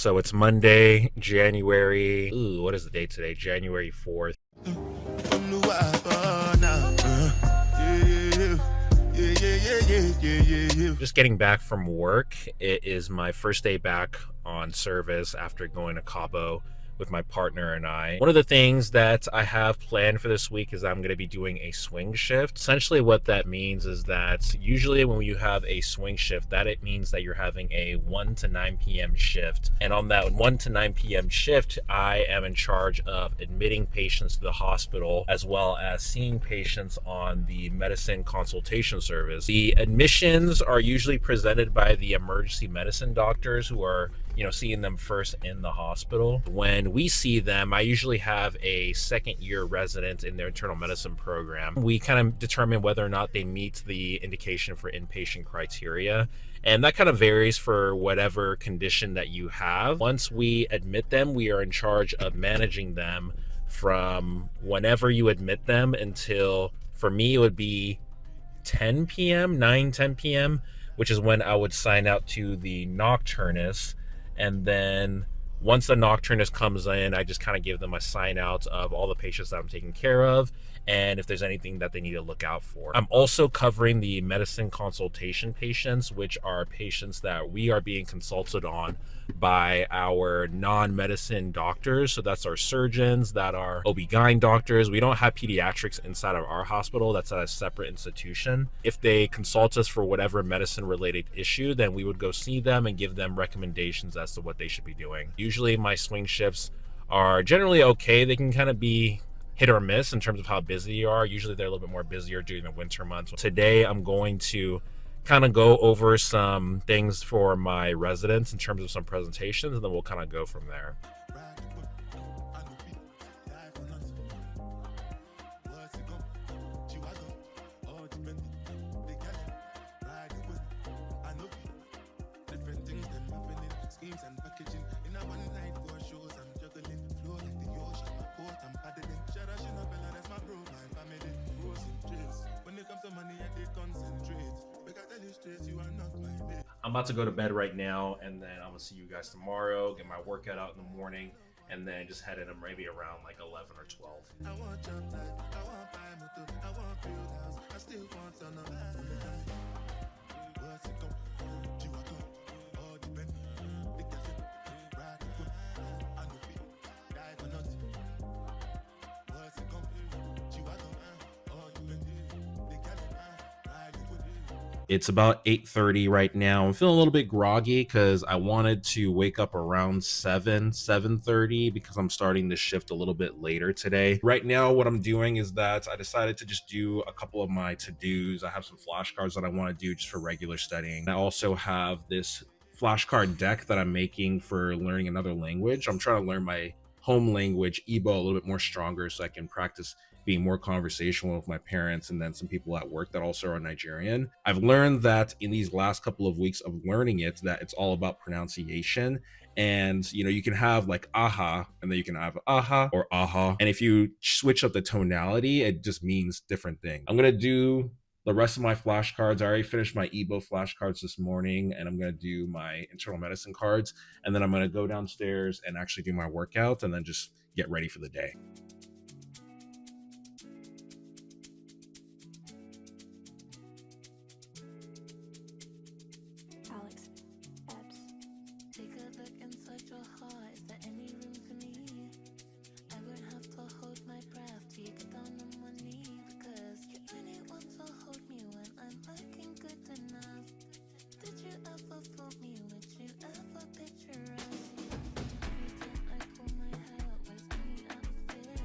So it's Monday, January. Ooh, what is the date today? January 4th. Just getting back from work. It is my first day back on service after going to Cabo with my partner and I. One of the things that I have planned for this week is I'm going to be doing a swing shift. Essentially what that means is that usually when you have a swing shift, that it means that you're having a 1 to 9 p.m. shift. And on that 1 to 9 p.m. shift, I am in charge of admitting patients to the hospital as well as seeing patients on the medicine consultation service. The admissions are usually presented by the emergency medicine doctors who are seeing them first in the hospital. When we see them, I usually have a second year resident in their internal medicine program. We kind of determine whether or not they meet the indication for inpatient criteria. And that kind of varies for whatever condition that you have. Once we admit them, we are in charge of managing them from whenever you admit them until, for me, it would be 10 p.m., 10 p.m., which is when I would sign out to the nocturnist. And then once the nocturnist comes in, I just kind of give them a sign out of all the patients that I'm taking care of and if there's anything that they need to look out for. I'm also covering the medicine consultation patients, which are patients that we are being consulted on by our non-medicine doctors. So that's our surgeons, that are OB-GYN doctors. We don't have pediatrics inside of our hospital. That's at a separate institution. If they consult us for whatever medicine related issue, then we would go see them and give them recommendations as to what they should be doing. Usually my swing shifts are generally okay. They can kind of be hit or miss in terms of how busy you are. Usually they're a little bit more busier during the winter months. Today I'm going to kind of go over some things for my residents in terms of some presentations, and then we'll kind of go from there. I'm about to go to bed right now, and then I'm gonna see you guys tomorrow, get my workout out in the morning, and then just head in maybe around like 11 or 12. I want your life, I want buy motor, I want build house, I still want to know. What's it go? You are go, all depend. The girl ride good, I know fit, die for nothing. What's it go? You are go, all depend. The girl ride good. It's about 8:30 right now. I'm feeling a little bit groggy because I wanted to wake up around 7:30 because I'm starting the shift a little bit later today. Right now, what I'm doing is that I decided to just do a couple of my to-dos. I have some flashcards that I want to do just for regular studying. I also have this flashcard deck that I'm making for learning another language. I'm trying to learn my home language, Igbo, a little bit more stronger so I can practice being more conversational with my parents and then some people at work that also are Nigerian. I've learned that in these last couple of weeks of learning it, that it's all about pronunciation. And you can have like aha, and then you can have aha or aha. And if you switch up the tonality, it just means different things. I'm gonna do the rest of my flashcards. I already finished my Igbo flashcards this morning, and I'm going to do my internal medicine cards. And then I'm going to go downstairs and actually do my workout and then just get ready for the day. Alex, Ebbs, take a look inside your heart. Is there any room for me? I won't have to hold my breath till you get down on one knee, because you only want to hold me when I'm looking good enough. Did you ever fool me? Would you ever picture us? Every time I pull my hair out, was me out of fear.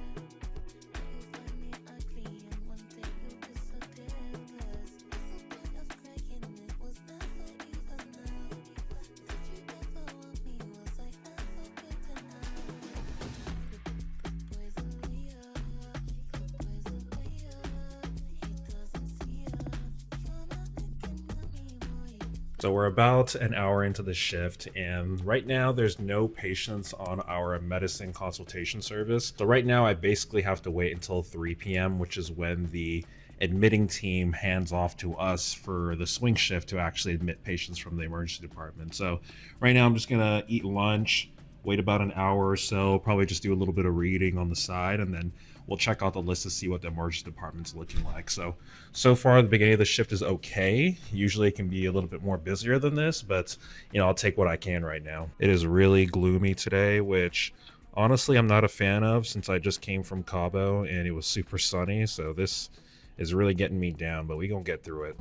You'll find me ugly and one day you'll disappear. Cause what's the point of crying? It was never even now. Did you ever want me? Was I ever good enough? Boys are Leo, boys are Leo. He doesn't see ya. You're not looking at me, boy. So we're about an hour into the shift, and right now there's no patients on our medicine consultation service. So right now I basically have to wait until 3 p.m., which is when the admitting team hands off to us for the swing shift to actually admit patients from the emergency department. So right now I'm just gonna eat lunch, wait about an hour or so, probably just do a little bit of reading on the side, and then we'll check out the list to see what the emergency department's looking like. So far the beginning of the shift is okay. Usually it can be a little bit more busier than this, but I'll take what I can right now. It is really gloomy today, which honestly I'm not a fan of since I just came from Cabo and it was super sunny. So this is really getting me down, but we gonna get through it.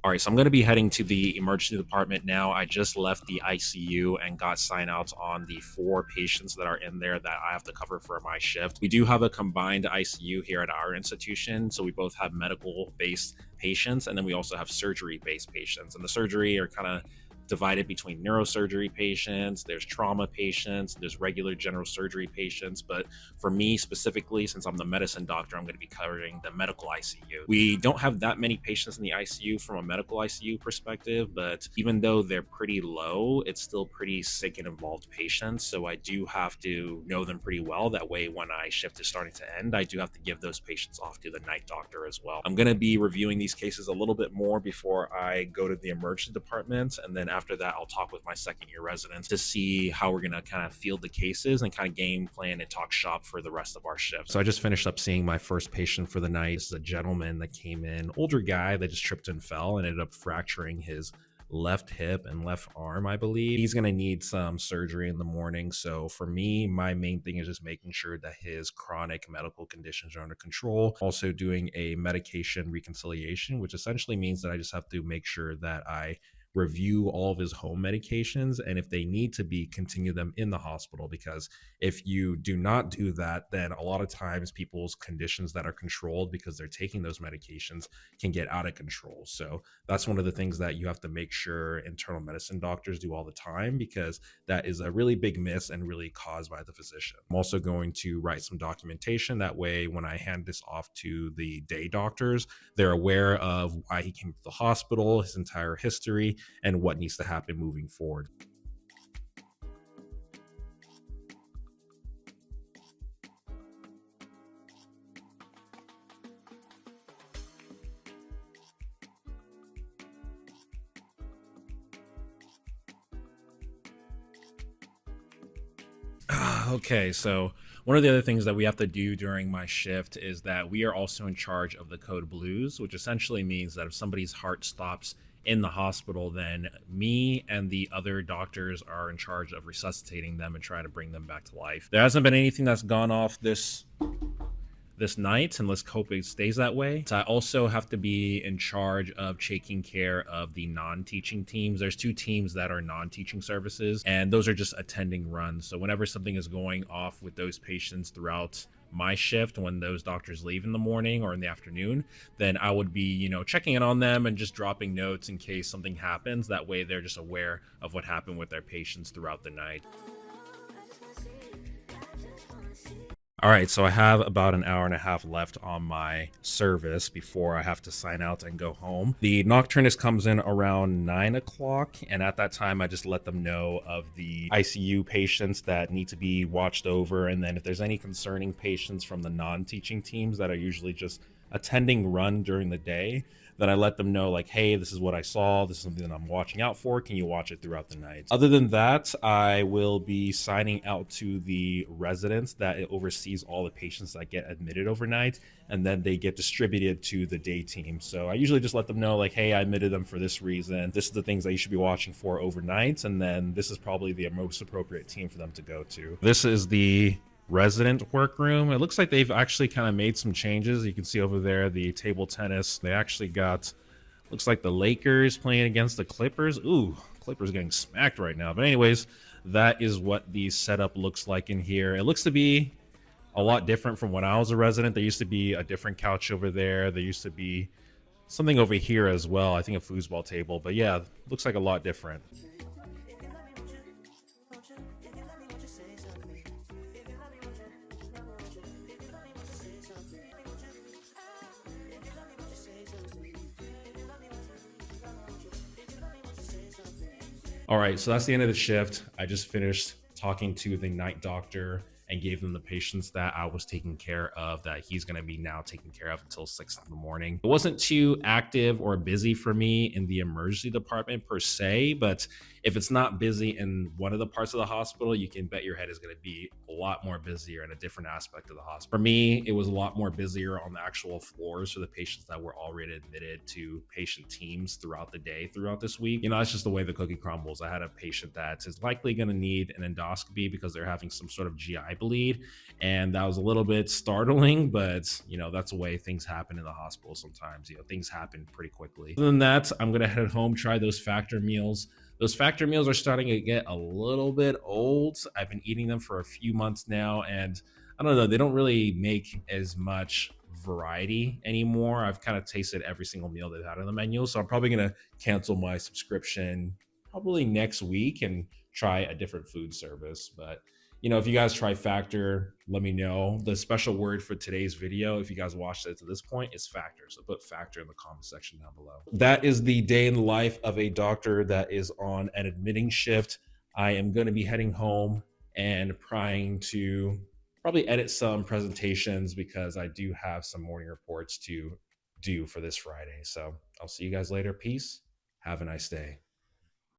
All right, so I'm going to be heading to the emergency department now. I just left the ICU and got sign outs on the 4 patients that are in there that I have to cover for my shift. We do have a combined ICU here at our institution. So we both have medical based patients, and then we also have surgery based patients. And the surgery are kind of divided between neurosurgery patients, there's trauma patients, there's regular general surgery patients. But for me specifically, since I'm the medicine doctor, I'm going to be covering the medical ICU. We don't have that many patients in the ICU from a medical ICU perspective, but even though they're pretty low, it's still pretty sick and involved patients. So I do have to know them pretty well. That way, when my shift is starting to end, I do have to give those patients off to the night doctor as well. I'm going to be reviewing these cases a little bit more before I go to the emergency department, and then after that, I'll talk with my second year residents to see how we're going to kind of field the cases and kind of game plan and talk shop for the rest of our shift. So I just finished up seeing my first patient for the night. This is a gentleman that came in, older guy that just tripped and fell and ended up fracturing his left hip and left arm, I believe. He's going to need some surgery in the morning. So for me, my main thing is just making sure that his chronic medical conditions are under control. Also doing a medication reconciliation, which essentially means that I just have to make sure that I review all of his home medications, and if they need to be, continue them in the hospital, because if you do not do that, then a lot of times people's conditions that are controlled because they're taking those medications can get out of control. So that's one of the things that you have to make sure internal medicine doctors do all the time, because that is a really big miss and really caused by the physician. I'm also going to write some documentation, that way when I hand this off to the day doctors, they're aware of why he came to the hospital, his entire history, and what needs to happen moving forward. Okay, so one of the other things that we have to do during my shift is that we are also in charge of the code blues, which essentially means that if somebody's heart stops in the hospital, then me and the other doctors are in charge of resuscitating them and trying to bring them back to life. There hasn't been anything that's gone off this night, and let's hope it stays that way. So I also have to be in charge of taking care of the non-teaching teams. There's 2 teams that are non-teaching services, and those are just attending runs. So whenever something is going off with those patients throughout my shift, when those doctors leave in the morning or in the afternoon, then I would be, checking in on them and just dropping notes in case something happens. That way they're just aware of what happened with their patients throughout the night. All right, so I have about an hour and a half left on my service before I have to sign out and go home. The nocturnist comes in around 9 o'clock, and at that time, I just let them know of the ICU patients that need to be watched over. And then if there's any concerning patients from the non-teaching teams that are usually just attending run during the day, then I let them know, like, hey, this is what I saw. This is something that I'm watching out for. Can you watch it throughout the night? Other than that, I will be signing out to the residents that it oversees all the patients that get admitted overnight, and then they get distributed to the day team. So I usually just let them know, like, hey, I admitted them for this reason. This is the things that you should be watching for overnight, and then this is probably the most appropriate team for them to go to. This is the resident workroom. It looks like they've actually kind of made some changes. You can see over there the table tennis. They actually got, looks like the Lakers playing against the Clippers. Ooh, Clippers getting smacked right now. But anyways, that is what the setup looks like in here. It looks to be a lot different from when I was a resident. There used to be a different couch over there. There used to be something over here as well. I think a foosball table. But yeah, looks like a lot different. All right, so that's the end of the shift. I just finished talking to the night doctor and gave them the patients that I was taking care of that he's going to be now taking care of until 6 in the morning. It wasn't too active or busy for me in the emergency department per se, but if it's not busy in one of the parts of the hospital, you can bet your head is going to be a lot more busier in a different aspect of the hospital. For me, it was a lot more busier on the actual floors for the patients that were already admitted to patient teams throughout the day, throughout this week. That's just the way the cookie crumbles. I had a patient that is likely going to need an endoscopy because they're having some sort of GI bleed. And that was a little bit startling, but that's the way things happen in the hospital sometimes. Things happen pretty quickly. Other than that, I'm going to head home, try those factor meals. Those factor meals are starting to get a little bit old. I've been eating them for a few months now, and I don't know, they don't really make as much variety anymore. I've kind of tasted every single meal they've had on the menu, so I'm probably going to cancel my subscription probably next week and try a different food service. But if you guys try Factor, let me know. The special word for today's video, if you guys watched it to this point, is Factor. So put Factor in the comment section down below. That is the day in the life of a doctor that is on an admitting shift. I am going to be heading home and trying to probably edit some presentations because I do have some morning reports to do for this Friday. So I'll see you guys later. Peace. Have a nice day.